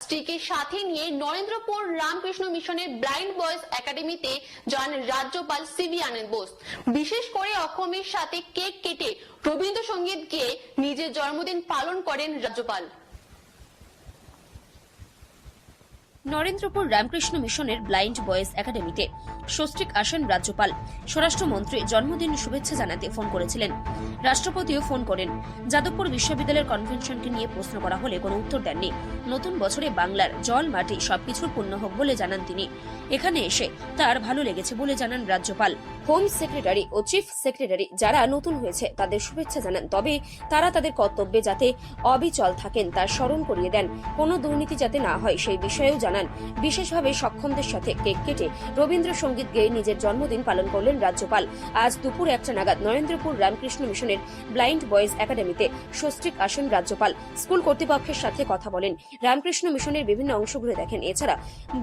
স্ত্রীকে সাথে নিয়ে নরেন্দ্রপুর রামকৃষ্ণ মিশনের ব্লাইন্ড বয়েজ একাডেমিতে যান রাজ্যপাল সিভি আনন্দ বোস। বিশেষ করে অক্ষমের সাথে কেক কেটে রবীন্দ্রসঙ্গীত গেয়ে নিজের জন্মদিন পালন করেন রাজ্যপাল। নরেন্দ্রপুর রামকৃষ্ণ মিশনের ব্লাইন্ড বয়েজ একাডেমিতে স্বস্তিক আসেন রাজ্যপাল। স্বরাষ্ট্রমন্ত্রী জন্মদিন শুভেচ্ছা জানাতে ফোন করেছিলেন, রাষ্ট্রপতিও ফোন করেন। যাদবপুর বিশ্ববিদ্যালয়ের কনভেনশনকে নিয়ে প্রশ্ন করা হলে কোনো উত্তর দেননি। নতুন বছরে বাংলার জল মাটি সবকিছুর পূর্ণ হোক বলে জানান তিনি। এখানে এসে তার ভালো লেগেছে বলে জানান রাজ্যপাল। হোম সেক্রেটারি ও চিফ সেক্রেটারি যারা নতুন হয়েছে তাদের শুভেচ্ছা জানান, তবে তারা তাদের কর্তব্যে যাতে অবিচল থাকেন তার স্মরণ করিয়ে দেন। কোনো দুর্নীতি যাতে না হয় সেই বিষয়েও জানান। বিশেষভাবে সক্ষমদের সাথে কেক কেটে রবীন্দ্রসঙ্গীত গেয়ে নিজের জন্মদিন পালন করলেন রাজ্যপাল। আজ দুপুর 1টা নাগাদ নরেন্দ্রপুর রামকৃষ্ণ মিশনের ব্লাইন্ড বয়েজ একাডেমিতে স্বস্তিক আসেন রাজ্যপাল। স্কুল কর্তৃপক্ষের সাথে কথা বলেন, রামকৃষ্ণ মিশনের বিভিন্ন অংশ ঘুরে দেখেন, এছাড়া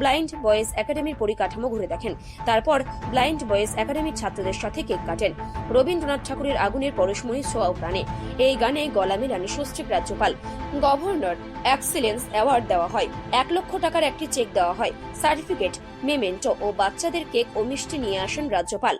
ব্লাইন্ড বয়েজ একাডেমির পরিকাঠামো ঘুরে দেখেন। তারপর ব্লাইন্ড বয়েজ একাডেমির ছাত্রদের সাথে কেক কাটেন। রবীন্দ্রনাথ ঠাকুরের আগুনের পরশমণি ছোঁয়াও প্রাণে এই গানে গলা মেলান স্বস্তিক রাজ্যপাল। গভর্নর এক্সিলেন্স অ্যাওয়ার্ড দেওয়া হয়, 1 লক্ষ টাকার একটি চেক দেওয়া হয়, সার্টিফিকেট, মেমেন্টো ও বাচ্চাদের কেক ও মিষ্টি নিয়ে আসেন রাজ্যপাল।